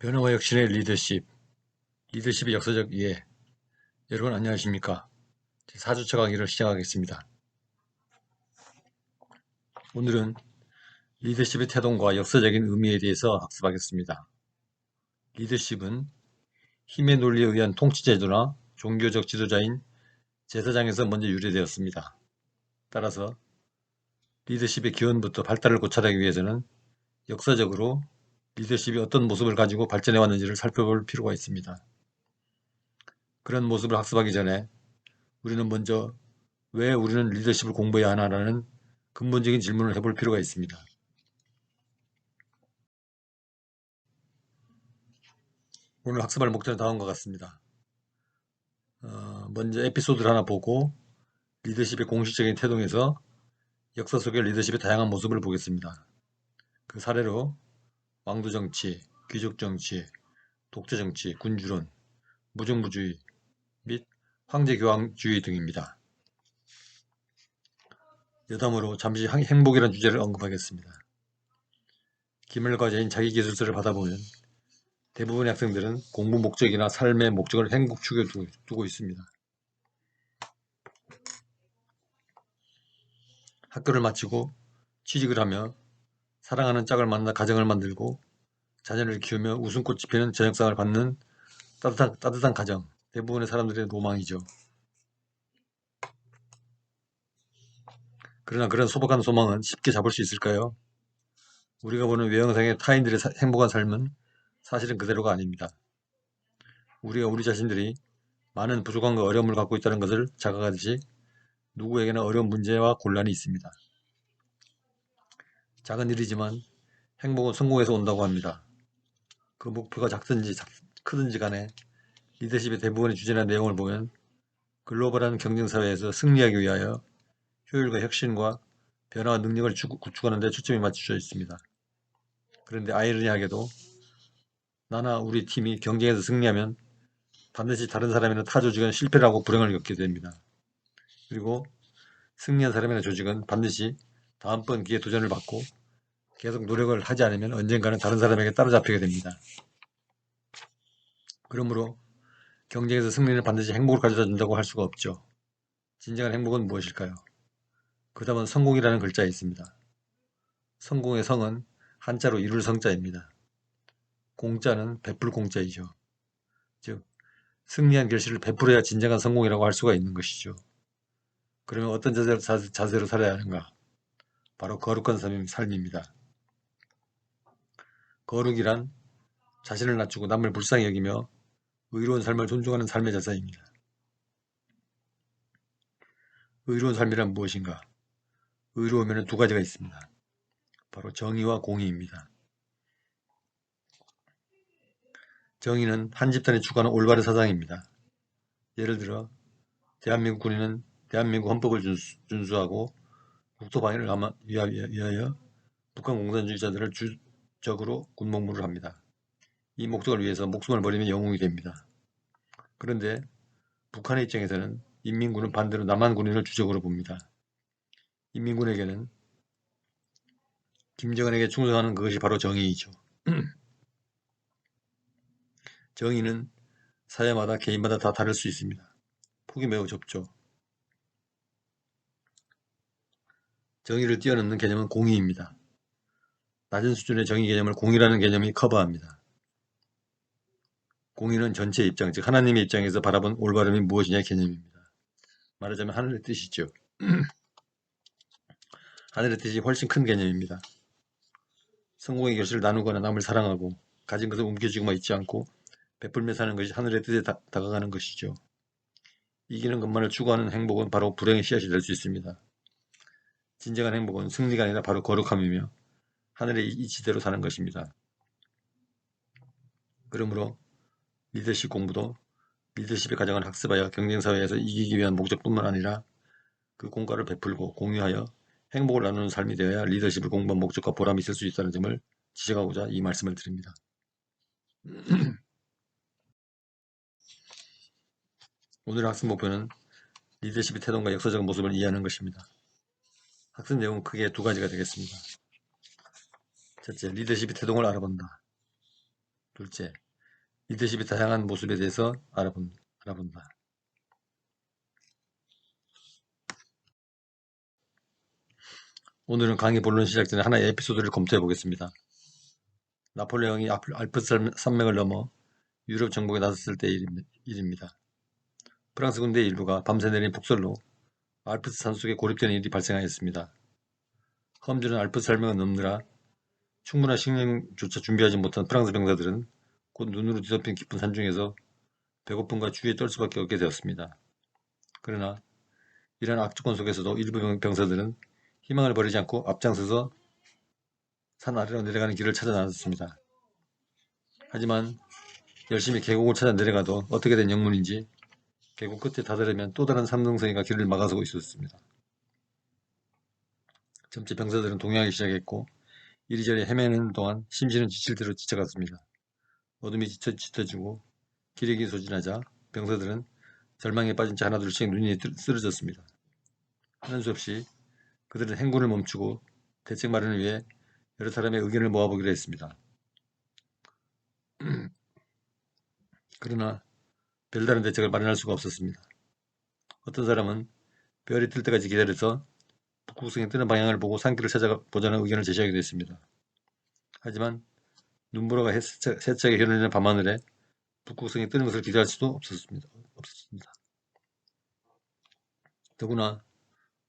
변화와 혁신의 리더십, 리더십의 역사적 이해. 여러분 안녕하십니까? 4주차 강의를 시작하겠습니다. 오늘은 리더십의 태동과 역사적인 의미에 대해서 학습하겠습니다. 리더십은 힘의 논리에 의한 통치 제도나 종교적 지도자인 제사장에서 먼저 유래되었습니다. 따라서 리더십의 기원부터 발달을 고찰하기 위해서는 역사적으로 리더십이 어떤 모습을 가지고 발전해 왔는지를 살펴볼 필요가 있습니다. 그런 모습을 학습하기 전에 우리는 먼저 왜 우리는 리더십을 공부해야 하나라는 근본적인 질문을 해볼 필요가 있습니다. 오늘 학습할 목표는 다음과 같습니다. 먼저 에피소드를 하나 보고 리더십의 공식적인 태동에서 역사 속의 리더십의 다양한 모습을 보겠습니다. 그 사례로 왕도정치, 귀족정치, 독재정치, 군주론, 무정부주의 및 황제교황주의 등입니다. 여담으로 잠시 행복이라는 주제를 언급하겠습니다. 기말과제인 자기계술서를 받아보면 대부분의 학생들은 공부 목적이나 삶의 목적을 행복 축에 두고 있습니다. 학교를 마치고 취직을 하며 사랑하는 짝을 만나 가정을 만들고 자녀를 키우며 웃음꽃이 피는 저녁상을 받는 따뜻한 가정, 대부분의 사람들의 로망이죠. 그러나 그런 소박한 소망은 쉽게 잡을 수 있을까요? 우리가 보는 외형상의 타인들의 행복한 삶은 사실은 그대로가 아닙니다. 우리가 우리 자신들이 많은 부족함과 어려움을 갖고 있다는 것을 자각하듯이 누구에게나 어려운 문제와 곤란이 있습니다. 작은 일이지만 행복은 성공에서 온다고 합니다. 그 목표가 작든지 크든지 간에 리더십의 대부분의 주제나 내용을 보면 글로벌한 경쟁사회에서 승리하기 위하여 효율과 혁신과 변화와 능력을 구축하는 데 초점이 맞춰져 있습니다. 그런데 아이러니하게도 나나 우리 팀이 경쟁에서 승리하면 반드시 다른 사람이나 타 조직은 실패를 하고 불행을 겪게 됩니다. 그리고 승리한 사람이나 조직은 반드시 다음번 기회에 도전을 받고 계속 노력을 하지 않으면 언젠가는 다른 사람에게 따라잡히게 됩니다. 그러므로 경쟁에서 승리는 반드시 행복을 가져다 준다고 할 수가 없죠. 진정한 행복은 무엇일까요? 그 답은 성공이라는 글자에 있습니다. 성공의 성은 한자로 이룰 성자입니다. 공자는 베풀 공자이죠. 즉 승리한 결실을 베풀어야 진정한 성공이라고 할 수가 있는 것이죠. 그러면 어떤 자세로 살아야 하는가? 바로 거룩한 삶입니다. 거룩이란 자신을 낮추고 남을 불쌍히 여기며 의로운 삶을 존중하는 삶의 자세입니다. 의로운 삶이란 무엇인가? 의로우면 두 가지가 있습니다. 바로 정의와 공의입니다. 정의는 한 집단이 추구하는 올바른 사상입니다. 예를 들어 대한민국 군인은 대한민국 헌법을 준수하고 국토 방위를 위하여 북한 공산주의자들을 주적으로 군복무를 합니다. 이 목적을 위해서 목숨을 버리면 영웅이 됩니다. 그런데 북한의 입장에서는 인민군은 반대로 남한 군인을 주적으로 봅니다. 인민군에게는 김정은에게 충성하는 그것이 바로 정의이죠. 정의는 사회마다 개인마다 다 다를 수 있습니다. 폭이 매우 좁죠. 정의를 뛰어넘는 개념은 공의입니다. 낮은 수준의 정의 개념을 공의라는 개념이 커버합니다. 공의는 전체의 입장, 즉 하나님의 입장에서 바라본 올바름이 무엇이냐의 개념입니다. 말하자면 하늘의 뜻이죠. 하늘의 뜻이 훨씬 큰 개념입니다. 성공의 결실을 나누거나 남을 사랑하고 가진 것을 움켜쥐고만 있지 않고 베풀며 사는 것이 하늘의 뜻에 다가가는 것이죠. 이기는 것만을 추구하는 행복은 바로 불행의 씨앗이 될 수 있습니다. 진정한 행복은 승리가 아니라 바로 거룩함이며 하늘의 이치대로 사는 것입니다. 그러므로 리더십 공부도 리더십의 과정을 학습하여 경쟁사회에서 이기기 위한 목적뿐만 아니라 그 공과를 베풀고 공유하여 행복을 나누는 삶이 되어야 리더십을 공부한 목적과 보람이 있을 수 있다는 점을 지적하고자 이 말씀을 드립니다. 오늘의 학습 목표는 리더십의 태동과 역사적 모습을 이해하는 것입니다. 학습 내용은 크게 두 가지가 되겠습니다. 첫째, 리더십의 태동을 알아본다. 둘째, 리더십의 다양한 모습에 대해서 알아본다. 오늘은 강의 본론 시작 전에 하나의 에피소드를 검토해 보겠습니다. 나폴레옹이 알프스 산맥을 넘어 유럽 정복에 나섰을 때의 일입니다. 프랑스 군대의 일부가 밤새 내린 폭설로 알프스 산속에 고립되는 일이 발생하였습니다. 험준한 알프스 산맥을 넘느라 충분한 식량조차 준비하지 못한 프랑스 병사들은 곧 눈으로 뒤덮인 깊은 산중에서 배고픔과 추위에 떨 수밖에 없게 되었습니다. 그러나 이러한 악조건 속에서도 일부 병사들은 희망을 버리지 않고 앞장서서 산 아래로 내려가는 길을 찾아 나섰습니다. 하지만 열심히 계곡을 찾아 내려가도 어떻게 된 영문인지 계곡 끝에 다다르면 또 다른 산등성이가 길을 막아서고 있었습니다. 점차 병사들은 동요하기 시작했고 이리저리 헤매는 동안 심신은 지칠 대로 지쳐갔습니다. 어둠이 짙어지고 기력이 소진하자 병사들은 절망에 빠진 채 하나둘씩 눈이 쓰러졌습니다. 하는 수 없이 그들은 행군을 멈추고 대책 마련을 위해 여러 사람의 의견을 모아보기로 했습니다. 그러나 별다른 대책을 마련할 수가 없었습니다. 어떤 사람은 별이 뜰 때까지 기다려서 북극성이 뜨는 방향을 보고 산길을 찾아보자는 의견을 제시하기도 했습니다. 하지만 눈보라가 세차게 흐르는 밤하늘에 북극성이 뜨는 것을 기대할 수도 없었습니다. 더구나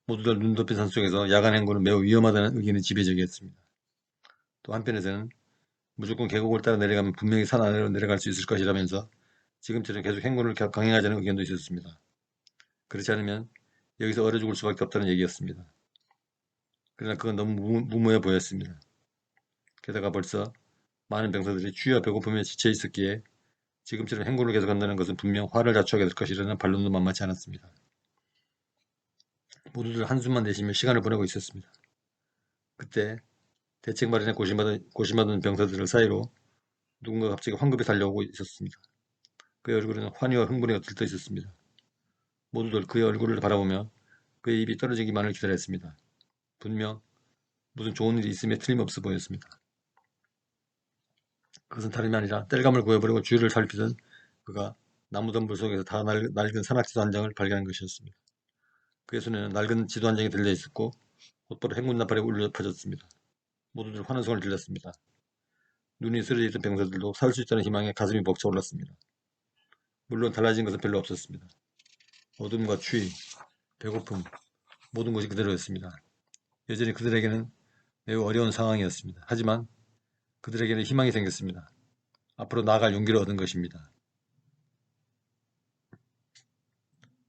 모두들 눈 덮인 산속에서 야간 행군은 매우 위험하다는 의견이 지배적이었습니다. 또 한편에서는 무조건 계곡을 따라 내려가면 분명히 산 아래로 내려갈 수 있을 것이라면서 지금처럼 계속 행군을 강행하자는 의견도 있었습니다. 그렇지 않으면 여기서 얼어 죽을 수밖에 없다는 얘기였습니다. 그러나 그건 너무 무모해 보였습니다. 게다가 벌써 많은 병사들이 추위와 배고픔에 지쳐 있었기에 지금처럼 행군을 계속한다는 것은 분명 화를 자초하게 될 것이라는 반론도 만만치 않았습니다. 모두들 한숨만 내쉬며 시간을 보내고 있었습니다. 그때 대책 마련에 고심하던 병사들 사이로 누군가 갑자기 황급히 달려오고 있었습니다. 그의 얼굴에는 환희와 흥분이 들떠 있었습니다. 모두들 그의 얼굴을 바라보며 그의 입이 떨어지기만을 기다렸습니다. 분명 무슨 좋은 일이 있음에 틀림없어 보였습니다. 그것은 다름이 아니라 땔감을 구해버리고 주위를 살피던 그가 나무덤불 속에서 다 낡은 산악지도 한 장을 발견한 것이었습니다. 그의 손에는 낡은 지도 한 장이 들려 있었고 곧바로 행군 나팔에 울려 퍼졌습니다. 모두들 환호성을 질렀습니다. 눈이 쓰러져 있던 병사들도 살 수 있다는 희망에 가슴이 벅차올랐습니다. 물론 달라진 것은 별로 없었습니다. 어둠과 추위, 배고픔, 모든 것이 그대로였습니다. 여전히 그들에게는 매우 어려운 상황이었습니다. 하지만 그들에게는 희망이 생겼습니다. 앞으로 나아갈 용기를 얻은 것입니다.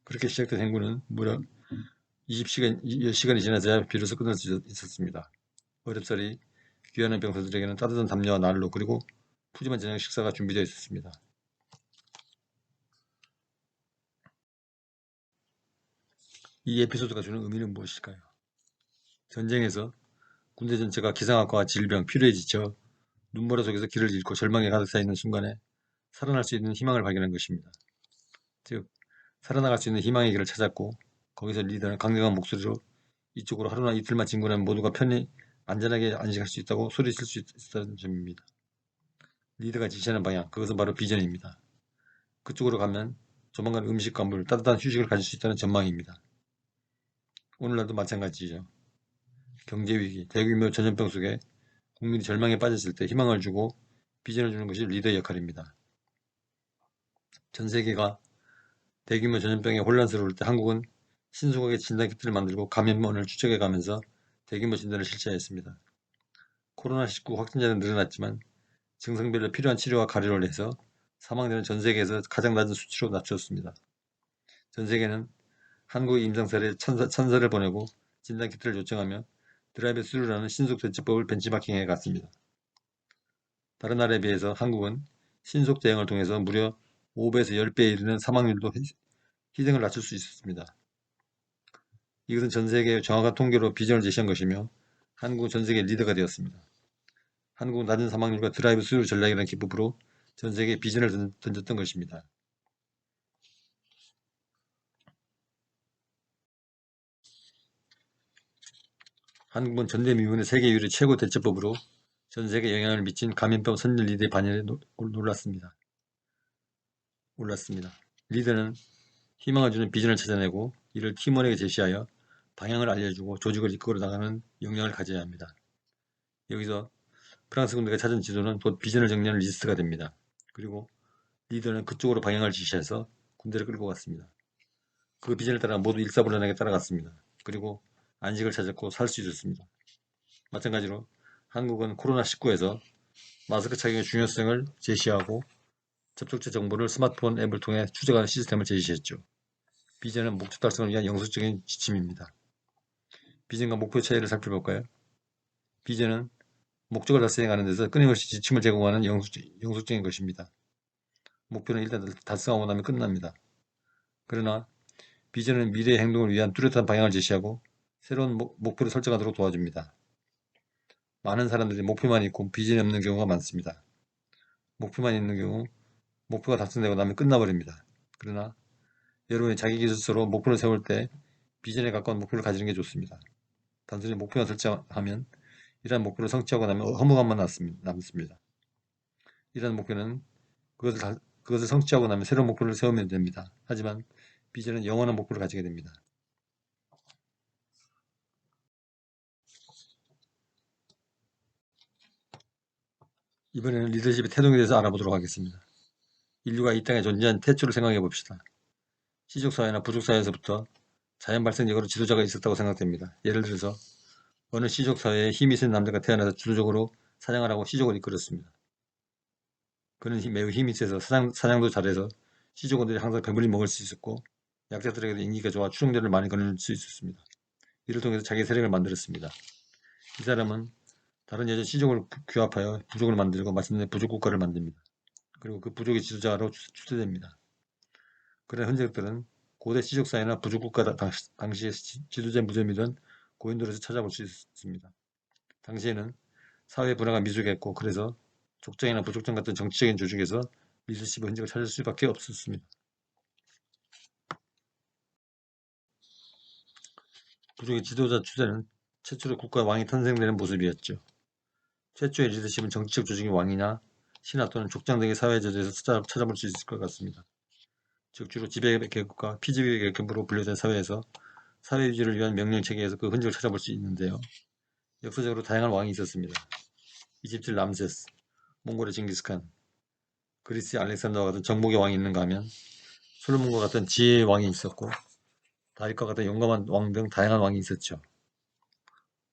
그렇게 시작된 행군은 무려 10시간이 지나자 비로소 끝날 수 있었습니다. 어렵사리 귀환한 병사들에게는 따뜻한 담요와 난로 그리고 푸짐한 저녁 식사가 준비되어 있었습니다. 이 에피소드가 주는 의미는 무엇일까요? 전쟁에서 군대 전체가 기상학과와 질병, 피로에 지쳐 눈보라 속에서 길을 잃고 절망에 가득 차 있는 순간에 살아날 수 있는 희망을 발견한 것입니다. 즉, 살아나갈 수 있는 희망의 길을 찾았고 거기서 리더는 강력한 목소리로 이쪽으로 하루나 이틀만 진군하면 모두가 편히 안전하게 안식할 수 있다고 소리칠 수 있다는 점입니다. 리더가 지시하는 방향, 그것은 바로 비전입니다. 그쪽으로 가면 조만간 음식과 물, 따뜻한 휴식을 가질 수 있다는 전망입니다. 오늘날도 마찬가지죠. 경제위기, 대규모 전염병 속에 국민이 절망에 빠졌을 때 희망을 주고 비전을 주는 것이 리더의 역할입니다. 전 세계가 대규모 전염병에 혼란스러울 때 한국은 신속하게 진단키트를 만들고 감염원을 추적해가면서 대규모 진단을 실시했습니다. 코로나19 확진자는 늘어났지만 증상별로 필요한 치료와 가려를 해서 사망자는 전 세계에서 가장 낮은 수치로 낮췄습니다. 전 세계는 한국의 임상 사례에 천사를 보내고 진단키트를 요청하며 드라이브 스루라는 신속 대처법을 벤치마킹해 갔습니다. 다른 나라에 비해서 한국은 신속 대응을 통해서 무려 5배에서 10배에 이르는 사망률도 희생을 낮출 수 있었습니다. 이것은 전 세계의 정확한 통계로 비전을 제시한 것이며 한국은 전 세계 리더가 되었습니다. 한국은 낮은 사망률과 드라이브 스루 전략이라는 기법으로 전 세계에 비전을 던졌던 것입니다. 한국은 전대미문의 세계 유일의 최고 대처법으로 전 세계에 영향을 미친 감염병 선진 리더의 반열에 올랐습니다. 리더는 희망을 주는 비전을 찾아내고 이를 팀원에게 제시하여 방향을 알려주고 조직을 이끌어 나가는 역량을 가져야 합니다. 여기서 프랑스 군대가 찾은 지도는 곧 비전을 정리하는 리스트가 됩니다. 그리고 리더는 그쪽으로 방향을 지시해서 군대를 끌고 갔습니다. 그 비전을 따라 모두 일사불란하게 따라갔습니다. 그리고 안식을 찾았고 살 수 있었습니다. 마찬가지로 한국은 코로나19에서 마스크 착용의 중요성을 제시하고 접촉자 정보를 스마트폰 앱을 통해 추적하는 시스템을 제시했죠. 비전은 목표 달성을 위한 영속적인 지침입니다. 비전과 목표 차이를 살펴볼까요? 비전은 목적을 달성해가는 데서 끊임없이 지침을 제공하는 영속적인 것입니다. 목표는 일단 달성하고 나면 끝납니다. 그러나 비전은 미래의 행동을 위한 뚜렷한 방향을 제시하고 새로운 목표를 설정하도록 도와줍니다. 많은 사람들이 목표만 있고 비전이 없는 경우가 많습니다. 목표만 있는 경우 목표가 달성되고 나면 끝나버립니다. 그러나 여러분이 자기 기술서로 목표를 세울 때 비전에 가까운 목표를 가지는 게 좋습니다. 단순히 목표만 설정하면 이러한 목표를 성취하고 나면 허무감만 남습니다. 이러한 목표는 그것을 성취하고 나면 새로운 목표를 세우면 됩니다. 하지만 비전은 영원한 목표를 가지게 됩니다. 이번에는 리더십의 태동에 대해서 알아보도록 하겠습니다. 인류가 이 땅에 존재한 태초를 생각해 봅시다. 시족사회나 부족사회에서부터 자연 발생적으로 지도자가 있었다고 생각됩니다. 예를 들어서 어느 시족사회에 힘이 센 남자가 태어나서 주도적으로 사냥을 하고 시족을 이끌었습니다. 그는 매우 힘이 세서 사냥도 잘해서 시족원들이 항상 배불리 먹을 수 있었고 약자들에게도 인기가 좋아 추종자를 많이 거닐 수 있었습니다. 이를 통해서 자기 세력을 만들었습니다. 이 사람은 다른 여자 시족을 규합하여 부족을 만들고 마침내 부족국가를 만듭니다. 그리고 그 부족의 지도자로 추대됩니다. 그런 흔적들은 고대 시족사회나 부족국가 당시의 지도자 무덤이던 고인돌에서 찾아볼 수 있습니다. 당시에는 사회 분화가 미숙했고 그래서 족장이나 부족장 같은 정치적인 조직에서 리더십의 흔적을 찾을 수밖에 없었습니다. 부족의 지도자 추대는 최초로 국가 왕이 탄생되는 모습이었죠. 최초의 리더십은 정치적 조직의 왕이나 신하 또는 족장 등의 사회 제도에서 찾아볼 수 있을 것 같습니다. 즉 주로 지배계급과 피지배계급으로 분류된 사회에서 사회 유지를 위한 명령체계에서 그 흔적을 찾아볼 수 있는데요. 역사적으로 다양한 왕이 있었습니다. 이집트 람세스, 몽골의 징기스칸, 그리스의 알렉산더와 같은 정복의 왕이 있는가 하면 솔로몬과 같은 지혜의 왕이 있었고 다윗과 같은 용감한 왕 등 다양한 왕이 있었죠.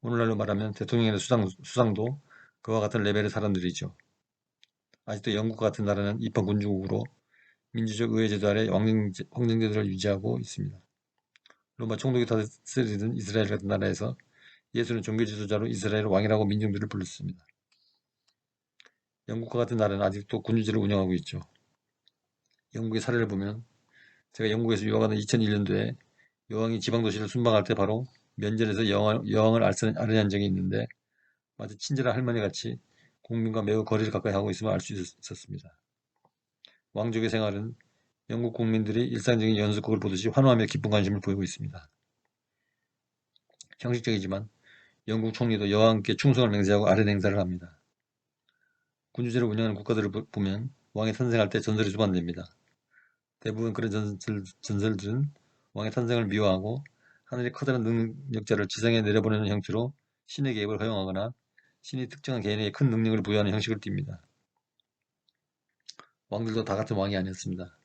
오늘날로 말하면 대통령이나 수상도 그와 같은 레벨의 사람들이죠. 아직도 영국과 같은 나라는 입헌 군주국으로 민주적 의회 제도 아래 황정제도를 유지하고 있습니다. 로마 총독이 다스리던 이스라엘 같은 나라에서 예수는 종교 지도자로 이스라엘 왕이라고 민중들을 불렀습니다. 영국과 같은 나라는 아직도 군주제를 운영하고 있죠. 영국의 사례를 보면 제가 영국에서 유학하는 2001년도에 여왕이 지방도시를 순방할 때 바로 면전에서 여왕을 아련한 적이 있는데 마치 친절한 할머니같이 국민과 매우 거리를 가까이 하고 있음을 알 수 있었습니다. 왕족의 생활은 영국 국민들이 일상적인 연습곡을 보듯이 환호하며 기쁜 관심을 보이고 있습니다. 형식적이지만 영국 총리도 여왕께 충성을 맹세하고 아련 행사를 합니다. 군주제를 운영하는 국가들을 보면 왕이 탄생할 때 전설이 수반됩니다. 대부분 그런 전설들은 왕의 탄생을 미화하고 하늘의 커다란 능력자를 지상에 내려보내는 형태로 신의 개입을 허용하거나 신이 특정한 개인에게 큰 능력을 부여하는 형식을 띱니다. 왕들도 다 같은 왕이 아니었습니다.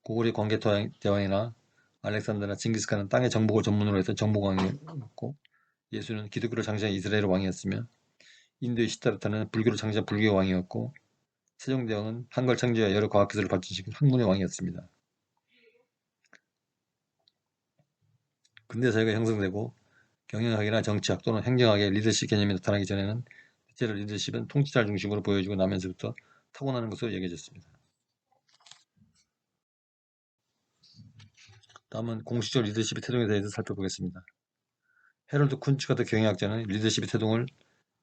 고구려 광개토대왕이나 알렉산더나 징기스칸은 땅의 정복을 전문으로 했던 정복왕이었고 예수는 기독교를 창시한 이스라엘의 왕이었으며 인도의 시타르타는 불교를 창시한 불교의 왕이었고 세종대왕은 한글 창제와 여러 과학기술을 발전시킨 학문의 왕이었습니다. 근대사회가 형성되고 경영학이나 정치학 또는 행정학의 리더십 개념이 나타나기 전에는 대체로 리더십은 통치자를 중심으로 보여지고 나면서부터 타고나는 것으로 여겨졌습니다. 다음은 공식적 리더십의 태동에 대해서 살펴보겠습니다. 헤럴드 쿤츠 같은 경영학자는 리더십의 태동을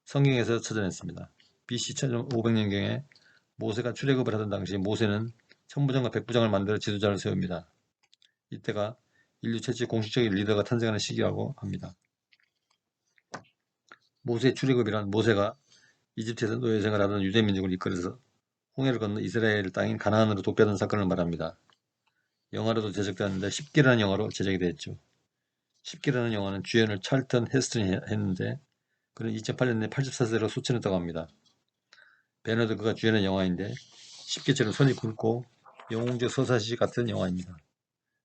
성경에서 찾아냈습니다. BC 1500년경에 모세가 출애굽을 하던 당시 모세는 천부장과 백부장을 만들어 지도자를 세웁니다. 이때가 인류 최초의 공식적인 리더가 탄생하는 시기라고 합니다. 모세의 출애굽이란 모세가 이집트에서 노예 생활하던 유대 민족을 이끌어서 홍해를 건너 이스라엘 땅인 가나안으로 독배하던 사건을 말합니다. 영화로도 제작되었는데 10기라는 영화로 제작이 되었죠. 10기라는 영화는 주연을 찰턴 헤스턴이 했는데 그는 2008년에 84세로 소천했다고 합니다. 베너드 그가 주연한 영화인데 10기처럼 손이 굵고 영웅적 서사시 같은 영화입니다.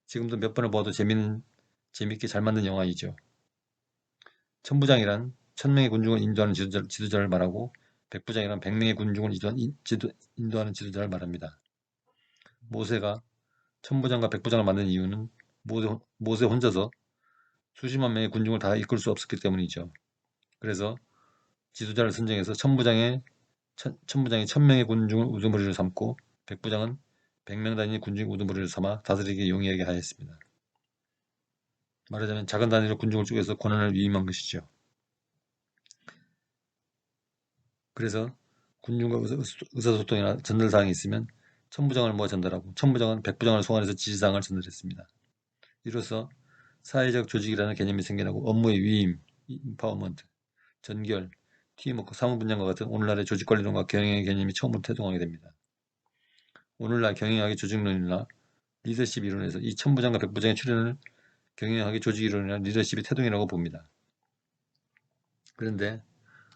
지금도 몇 번을 봐도 재밌게 잘 만든 영화이죠. 천부장이란 1000명의 군중을 인도하는 지도자를 말하고 백부장이란 100명의 군중을 인도하는 지도자를 말합니다. 모세가 천부장과 백부장을 만든 이유는 모세 혼자서 수십만 명의 군중을 다 이끌 수 없었기 때문이죠. 그래서 지도자를 선정해서 천부장이 1000명의 군중을 우두머리를 삼고 백부장은 100명 단위 군중 우두머리를 삼아 다스리기 용이하게 하였습니다. 말하자면 작은 단위로 군중을 쪼개서 권한을 위임한 것이죠. 그래서 군중과 의사소통이나 전달사항이 있으면 천부장을 모아 전달하고 천부장은 백부장을 소환해서 지시사항을 전달했습니다. 이로써 사회적 조직이라는 개념이 생겨나고 업무의 위임, 임파워먼트, 전결, 팀워크, 사무분장과 같은 오늘날의 조직관리론과 경영의 개념이 처음으로 태동하게 됩니다. 오늘날 경영학의 조직론이나 리더십 이론에서 이 천부장과 백부장의 출현을 경영학의 조직이론이나 리더십의 태동이라고 봅니다. 그런데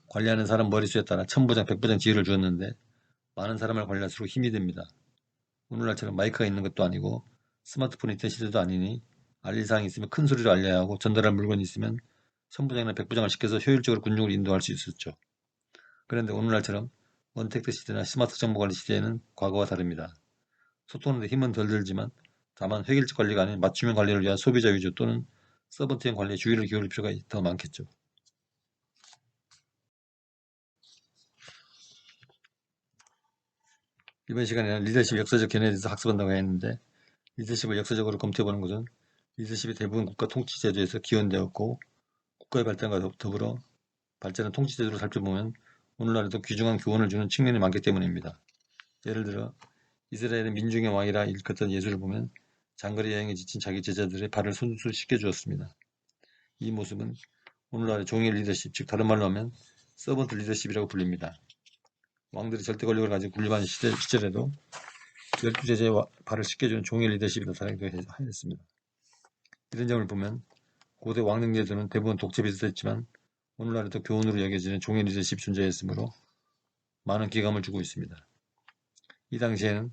관리하는 사람 머릿수에 따라 천부장, 백부장 지위를 주었는데 많은 사람을 관리할수록 힘이 듭니다. 오늘날처럼 마이크가 있는 것도 아니고 스마트폰이 있던 시대도 아니니 알릴사항이 있으면 큰 소리로 알려야 하고 전달할 물건이 있으면 천부장이나 백부장을 시켜서 효율적으로 군중을 인도할 수 있었죠. 그런데 오늘날처럼 원택트 시대나 스마트 정보관리 시대에는 과거와 다릅니다. 소통하는 데 힘은 덜 들지만 다만 획일적 관리가 아닌 맞춤형 관리를 위한 소비자 위주 또는 서번트형 관리에 주의를 기울일 필요가 더 많겠죠. 이번 시간에는 리더십 역사적 견해에 대해서 학습한다고 했는데 리더십을 역사적으로 검토해보는 것은 리더십이 대부분 국가 통치제도에서 기원되었고 국가의 발전과 더불어 발전한 통치제도를 살펴보면 오늘날에도 귀중한 교훈을 주는 측면이 많기 때문입니다. 예를 들어 이스라엘의 민중의 왕이라 일컫던 예수를 보면 장거리 여행에 지친 자기 제자들의 발을 손수 씻겨주었습니다. 이 모습은 오늘날의 종일 리더십, 즉 다른 말로 하면 서번트 리더십이라고 불립니다. 왕들이 절대 권력을 가지고 군림하는 시절에도 12제자의 발을 씻겨주는 종일 리더십이 나타나기도 하였습니다. 이런 점을 보면 고대 왕릉 제도는 대부분 독재 비슷했지만 오늘날에도 교훈으로 여겨지는 종일 리더십 존재했으므로 많은 기감을 주고 있습니다. 이 당시에는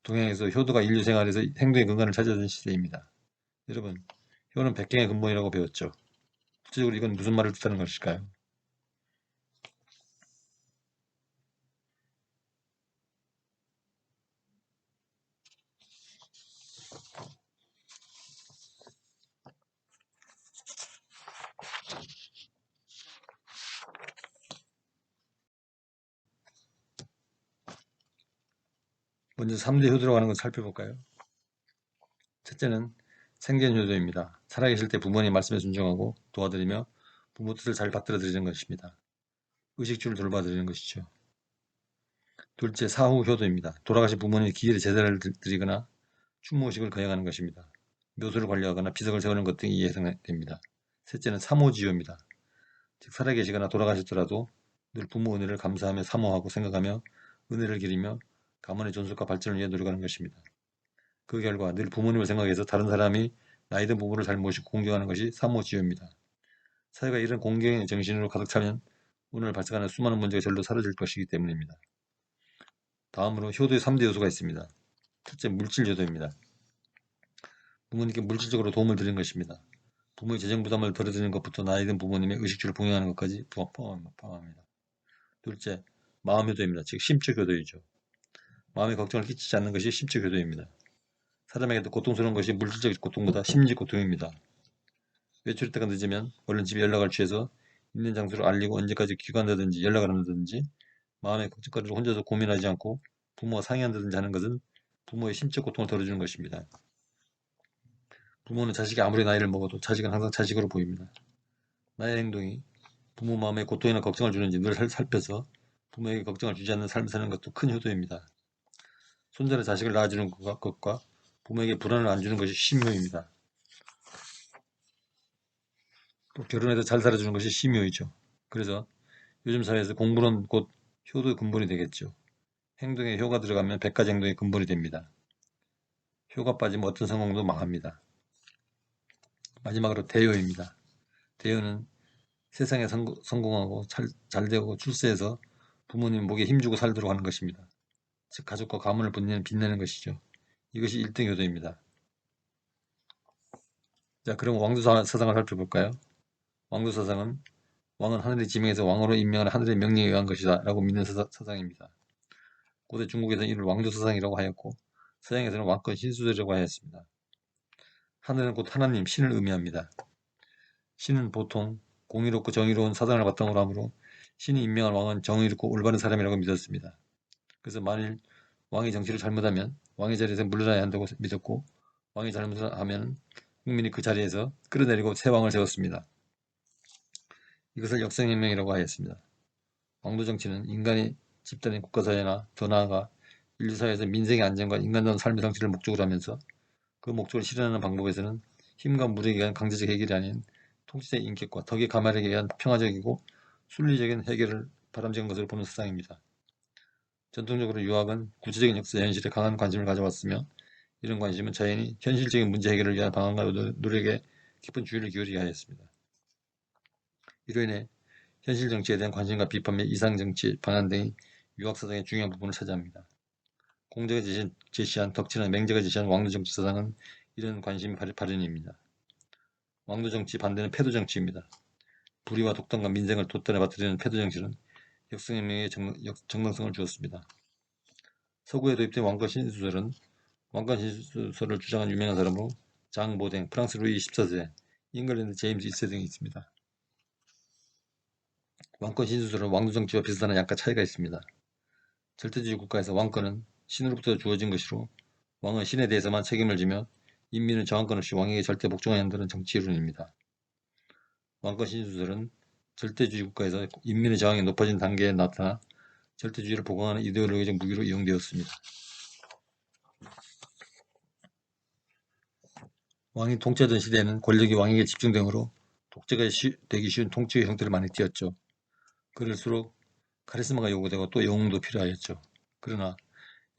동양에서 효도가 인류 생활에서 행동의 근간을 찾아낸 시대입니다. 여러분, 효는 백경의 근본이라고 배웠죠. 구체적으로 이건 무슨 말을 뜻하는 것일까요? 먼저 3대 효도라고 하는 것을 살펴볼까요? 첫째는 생전효도입니다. 살아계실 때 부모님 말씀에 순종하고 도와드리며 부모 뜻을 잘 받들어드리는 것입니다. 의식주를 돌봐드리는 것이죠. 둘째, 사후효도입니다. 돌아가신 부모님이 기일에 제사를 드리거나 추모식을 거행하는 것입니다. 묘소를 관리하거나 비석을 세우는 것 등이 예상됩니다. 셋째는 사모지효입니다. 즉 살아계시거나 돌아가셨더라도 늘 부모 은혜를 감사하며 사모하고 생각하며 은혜를 기리며 가문의 존속과 발전을 위해 노력하는 것입니다. 그 결과 늘 부모님을 생각해서 다른 사람이 나이 든 부모를 잘 모시고 공경하는 것이 사모지효입니다. 사회가 이런 공경의 정신으로 가득 차면 오늘 발생하는 수많은 문제가 절로 사라질 것이기 때문입니다. 다음으로 효도의 3대 요소가 있습니다. 첫째, 물질효도입니다. 부모님께 물질적으로 도움을 드리는 것입니다. 부모의 재정 부담을 덜어드리는 것부터 나이 든 부모님의 의식주를 봉양하는 것까지 포함합니다. 둘째, 마음효도입니다. 즉 심적 효도이죠. 마음의 걱정을 끼치지 않는 것이 심적 효도입니다. 사람에게도 고통스러운 것이 물질적 고통보다 심리 고통입니다. 외출 때가 늦으면 얼른 집에 연락을 취해서 있는 장소를 알리고 언제까지 귀가한다든지 연락을 한다든지 마음의 걱정거리를 혼자서 고민하지 않고 부모와 상의한다든지 하는 것은 부모의 심적 고통을 덜어주는 것입니다. 부모는 자식이 아무리 나이를 먹어도 자식은 항상 자식으로 보입니다. 나의 행동이 부모 마음에 고통이나 걱정을 주는지 늘 살펴서 부모에게 걱정을 주지 않는 삶을 사는 것도 큰 효도입니다. 손자는 자식을 낳아주는 것과 부모에게 불안을 안 주는 것이 심효입니다. 또 결혼해서 잘 살아주는 것이 심효이죠. 그래서 요즘 사회에서 공부는 곧 효도 근본이 되겠죠. 행동에 효가 들어가면 100가지 행동이 근본이 됩니다. 효가 빠지면 어떤 성공도 망합니다. 마지막으로 대효입니다. 대효는 세상에 성공하고 잘 되고 출세해서 부모님 목에 힘주고 살도록 하는 것입니다. 즉 가족과 가문을 빛내는 것이죠. 이것이 1등 효도입니다. 자, 그럼 왕도사상을 살펴볼까요? 왕도사상은 왕은 하늘의 지명에서 왕으로 임명한 하늘의 명령에 의한 것이다 라고 믿는 사상입니다. 고대 중국에서는 이를 왕도사상이라고 하였고 서양에서는 왕권 신수제라고 하였습니다. 하늘은 곧 하나님, 신을 의미합니다. 신은 보통 공의롭고 정의로운 사상을 바탕으로 하므로 신이 임명한 왕은 정의롭고 올바른 사람이라고 믿었습니다. 그래서 만일 왕이 정치를 잘못하면 왕의 자리에서 물러나야 한다고 믿었고 왕이 잘못하면 국민이 그 자리에서 끌어내리고 새 왕을 세웠습니다. 이것을 역성혁명이라고 하였습니다. 왕도 정치는 인간의 집단인 국가사회나 더 나아가 인류사회에서 민생의 안정과 인간다운 삶의 성취를 목적으로 하면서 그 목적을 실현하는 방법에서는 힘과 무력에 의한 강제적 해결이 아닌 통치자의 인격과 덕의 가말에 의한 평화적이고 순리적인 해결을 바람직한 것으로 보는 사상입니다. 전통적으로 유학은 구체적인 역사 현실에 강한 관심을 가져왔으며 이런 관심은 자연히 현실적인 문제 해결을 위한 방안과 노력에 깊은 주의를 기울이게 하였습니다. 이로 인해 현실 정치에 대한 관심과 비판 및 이상 정치 방안 등이 유학 사상의 중요한 부분을 차지합니다. 공자가 제시한 덕치나 맹자가 제시한 왕도 정치 사상은 이런 관심 발현입니다. 왕도 정치 반대는 패도 정치입니다. 불의와 독단과 민생을 돛단에 받들이는 패도 정치는 역성혁명에 정당성을 주었습니다. 서구에 도입된 왕권 신수설은 왕권 신수설을 주장한 유명한 사람으로 장 모댕, 프랑스 루이 14세, 잉글랜드 제임스 1세 등이 있습니다. 왕권 신수설은 왕도 정치와 비슷한 약간 차이가 있습니다. 절대주의 국가에서 왕권은 신으로부터 주어진 것이로 왕은 신에 대해서만 책임을 지며 인민은 저항권 없이 왕에게 절대 복종해야 한다는 정치 이론입니다. 왕권 신수설은 절대주의 국가에서 인민의 저항이 높아진 단계에 나타나 절대주의를 보강하는 이데올로기적 무기로 이용되었습니다. 왕이 통치하던 시대에는 권력이 왕에게 집중되므로 독재가 되기 쉬운 통치의 형태를 많이 띄었죠. 그럴수록 카리스마가 요구되고 또 영웅도 필요하였죠. 그러나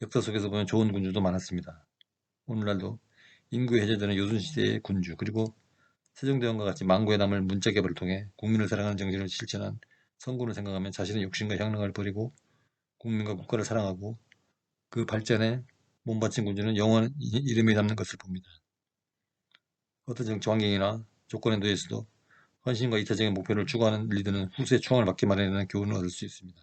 역사 속에서 보면 좋은 군주도 많았습니다. 오늘날도 인구 해제되는 요순시대의 군주 그리고 세종대왕과 같이 만고에 남을 문자개발을 통해 국민을 사랑하는 정신을 실천한 성군을 생각하면 자신의 욕심과 향락을 버리고 국민과 국가를 사랑하고 그 발전에 몸바친 군주는 영원한 이름이 남는 것을 봅니다. 어떤 정치 환경이나 조건에 놓여서도 헌신과 이타적인 목표를 추구하는 리더는 후세의 추앙을 받기 마련이라는 교훈을 얻을 수 있습니다.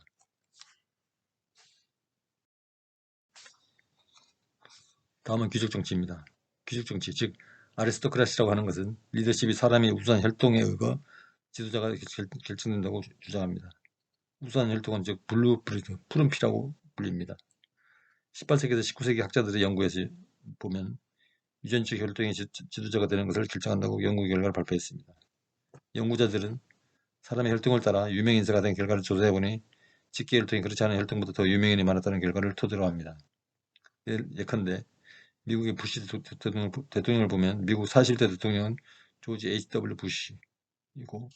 다음은 귀족정치입니다. 귀족정치, 즉 아리스토크라시라고 하는 것은 리더십이 사람의 우수한 혈통에 의거 지도자가 결정된다고 주장합니다. 우수한 혈통은 즉 블루브리드, 푸른 피라고 불립니다. 18세기에서 19세기 학자들의 연구에서 보면 유전적 혈통이 지도자가 되는 것을 결정한다고 연구 결과를 발표했습니다. 연구자들은 사람의 혈통을 따라 유명인사가 된 결과를 조사해보니 직계 혈통이 그렇지 않은 혈통보다 더 유명인이 많았다는 결과를 토대로 합니다. 예컨대 미국의 부시 대통령을 보면 미국 40대 대통령은 조지 H.W. 부시이고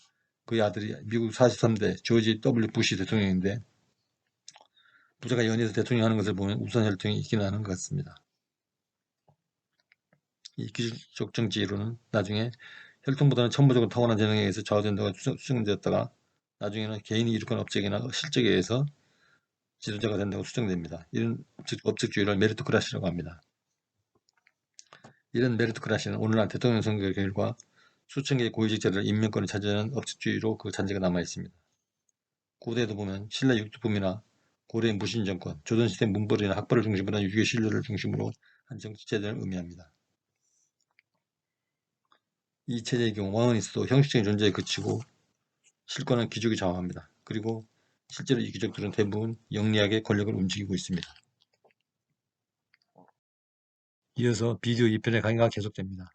그의 아들이 미국 43대 조지 W. 부시 대통령인데 부자가 연이어서 대통령 하는 것을 보면 우수한 혈통이 있기는 하는 것 같습니다. 이 귀족 정치 이론은 나중에 혈통보다는 천부적으로 타고난 재능에 의해서 좌우된다고 추정되었다가 나중에는 개인이 이룩한 업적이나 실적에 의해서 지도자가 된다고 추정됩니다. 이런 업적주의를 메리토크라시라고 합니다. 이런 메리토크라시는 오늘날 대통령 선거 결과 수천 개의 고위직자들 임명권을 차지하는 업적주의로 그 잔재가 남아있습니다. 고대에도 보면 신라 육두품이나 고려의 무신정권, 조선시대 문벌이나 학벌을 중심으로 한 유교 신료를 중심으로 한 정치체제를 의미합니다. 이 체제의 경우 왕은 있어도 형식적인 존재에 그치고 실권은 귀족이 좌우합니다. 그리고 실제로 이 귀족들은 대부분 영리하게 권력을 움직이고 있습니다. 이어서 비디오 2편의 강의가 계속됩니다.